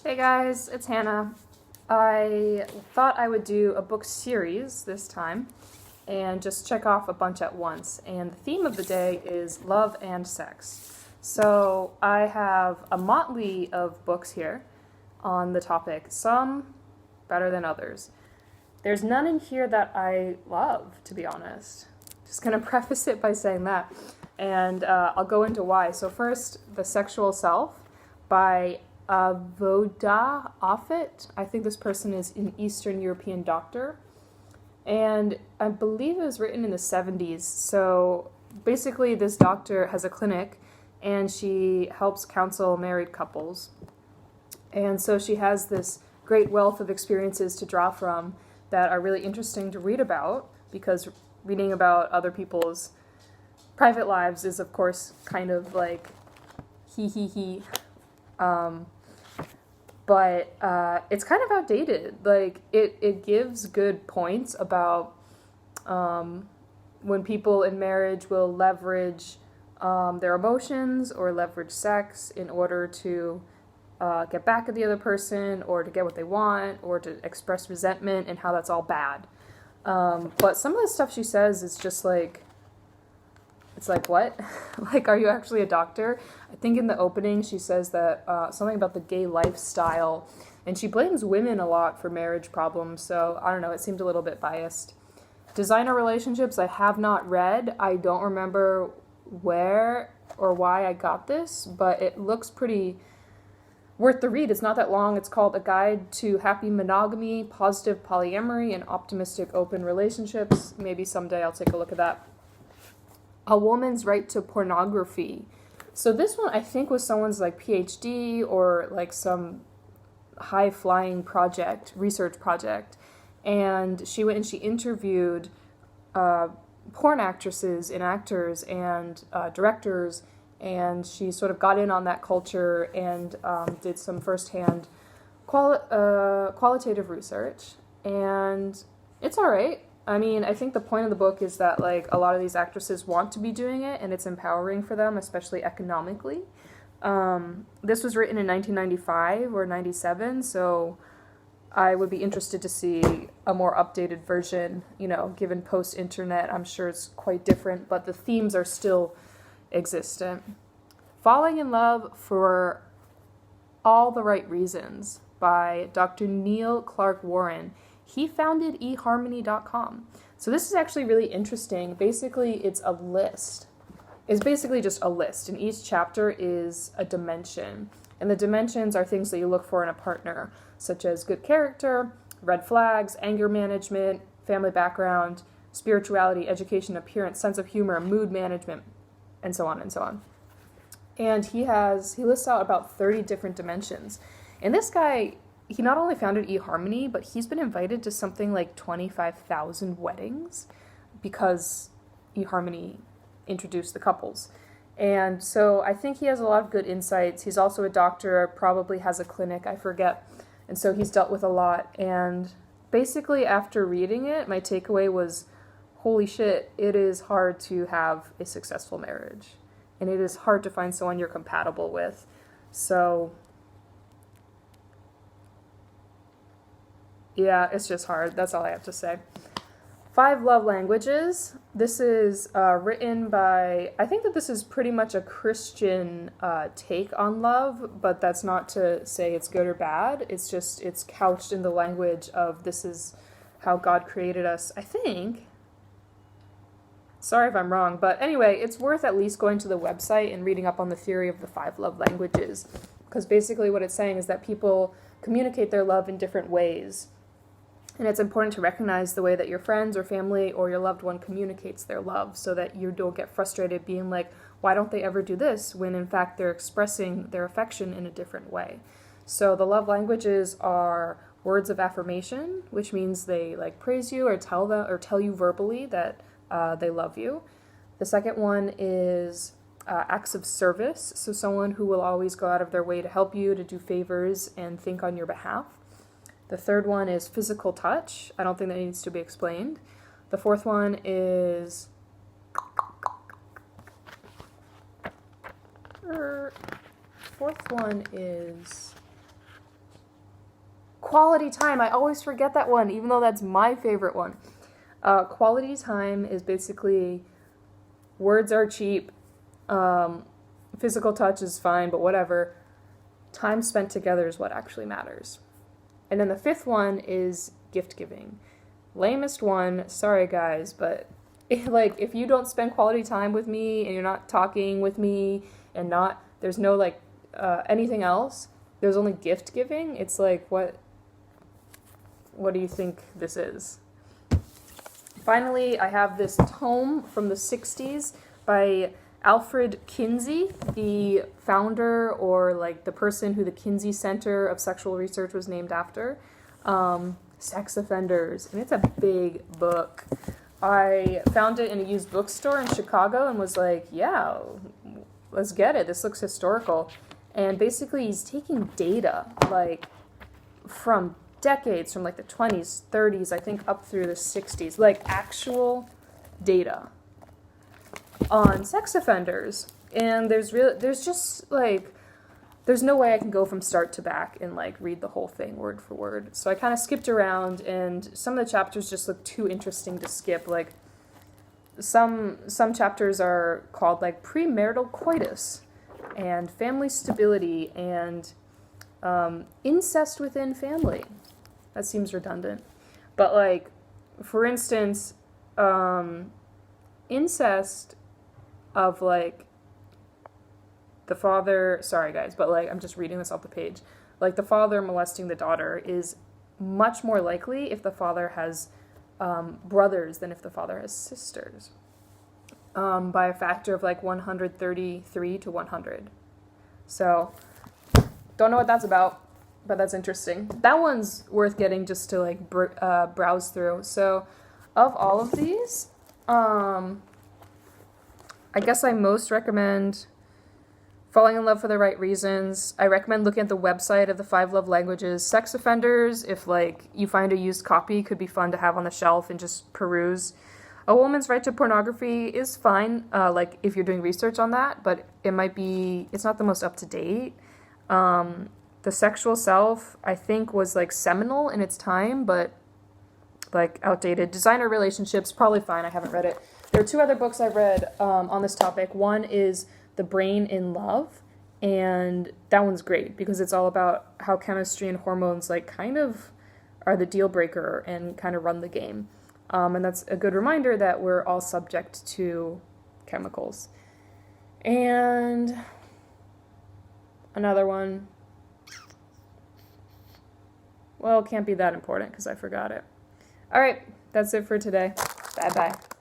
Hey guys, it's Hannah. I thought I would do a book series this time and just check off a bunch at once. And the theme of the day is love and sex. So I have a motley of books here on the topic, some better than others. There's none in here that I love, to be honest. Just gonna preface it by saying that. And I'll go into why. So, first, The Sexual Self by Voda Offit. I think this person is an Eastern European doctor. And I believe it was written in the 70s. So basically, this doctor has a clinic and she helps counsel married couples. And so she has this great wealth of experiences to draw from that are really interesting to read about, because reading about other people's private lives is, of course, kind of like he. But it's kind of outdated. Like, it gives good points about when people in marriage will leverage their emotions or leverage sex in order to get back at the other person, or to get what they want, or to express resentment, and how that's all bad. But some of the stuff she says is just like, it's like, what? Like, are you actually a doctor? I think in the opening she says that something about the gay lifestyle, and she blames women a lot for marriage problems, so I don't know, it seemed a little bit biased. Designer Relationships I have not read. I don't remember where or why I got this, but it looks pretty worth the read. It's not that long. It's called A Guide to Happy Monogamy, Positive Polyamory, and Optimistic Open Relationships. Maybe someday I'll take a look at that. A Woman's Right to Pornography. So this one I think was someone's like PhD or like some high-flying research project. And she went and she interviewed porn actresses and actors and directors, and she sort of got in on that culture and did some firsthand qualitative research. And it's all right. I mean, I think the point of the book is that, like, a lot of these actresses want to be doing it, and it's empowering for them, especially economically. This was written in 1995 or 97, so I would be interested to see a more updated version, given post-internet. I'm sure it's quite different, but the themes are still existent. Falling in Love for All the Right Reasons by Dr. Neil Clark Warren. He founded eHarmony.com. So this is actually really interesting. Basically, it's a list. It's basically just a list, and each chapter is a dimension. And the dimensions are things that you look for in a partner, such as good character, red flags, anger management, family background, spirituality, education, appearance, sense of humor, mood management, and so on and so on. And he lists out about 30 different dimensions. And this guy, he not only founded eHarmony, but he's been invited to something like 25,000 weddings because eHarmony introduced the couples. And so I think he has a lot of good insights. He's also a doctor, probably has a clinic, I forget. And so he's dealt with a lot. And basically, after reading it, my takeaway was, holy shit, it is hard to have a successful marriage. And it is hard to find someone you're compatible with. So yeah, it's just hard. That's all I have to say. 5 Love Languages. This is written by, I think that this is pretty much a Christian take on love, but that's not to say it's good or bad. It's couched in the language of, this is how God created us, I think. Sorry if I'm wrong, but anyway, it's worth at least going to the website and reading up on the theory of the 5 love languages, because basically what it's saying is that people communicate their love in different ways. And it's important to recognize the way that your friends or family or your loved one communicates their love, so that you don't get frustrated being like, why don't they ever do this, when in fact they're expressing their affection in a different way. So the love languages are words of affirmation, which means they like praise you or tell you verbally that they love you. The second one is acts of service, so someone who will always go out of their way to help you, to do favors and think on your behalf. The third one is physical touch. I don't think that needs to be explained. The fourth one is Quality time. I always forget that one, even though that's my favorite one. Quality time is basically words are cheap. Physical touch is fine, but whatever. Time spent together is what actually matters. And then the fifth one is gift giving. Lamest one, sorry guys, but if you don't spend quality time with me and you're not talking with me and there's no anything else, there's only gift giving, it's like, what do you think this is? Finally, I have this tome from the 60s by Alfred Kinsey, the founder or the person who the Kinsey Center of Sexual Research was named after. Sex Offenders, and it's a big book. I found it in a used bookstore in Chicago and was like, yeah, let's get it. This looks historical. And basically he's taking data from decades, from the 20s, 30s, I think up through the 60s, actual data on sex offenders. And there's no way I can go from start to back and read the whole thing word for word. So I kind of skipped around, and some of the chapters just look too interesting to skip. Some chapters are called premarital coitus and family stability and incest within family. That seems redundant. But for instance, incest of the father, sorry guys, but I'm just reading this off the page. The father molesting the daughter is much more likely if the father has brothers than if the father has sisters. By a factor of 133 to 100. So, don't know what that's about, but that's interesting. That one's worth getting just to browse through. So, of all of these, I guess I most recommend Falling in Love for the Right Reasons. I recommend looking at the website of the 5 Love Languages. Sex Offenders, if you find a used copy, could be fun to have on the shelf and just peruse. A Woman's Right to Pornography is fine, if you're doing research on that, but it's not the most up to date. The Sexual Self, I think, was seminal in its time, but outdated. Designer Relationships, probably fine. I haven't read it. There are 2 other books I've read on this topic. One is The Brain in Love, and that one's great because it's all about how chemistry and hormones kind of are the deal breaker and kind of run the game. And that's a good reminder that we're all subject to chemicals. And another one, well, it can't be that important because I forgot it. All right, that's it for today. Bye-bye.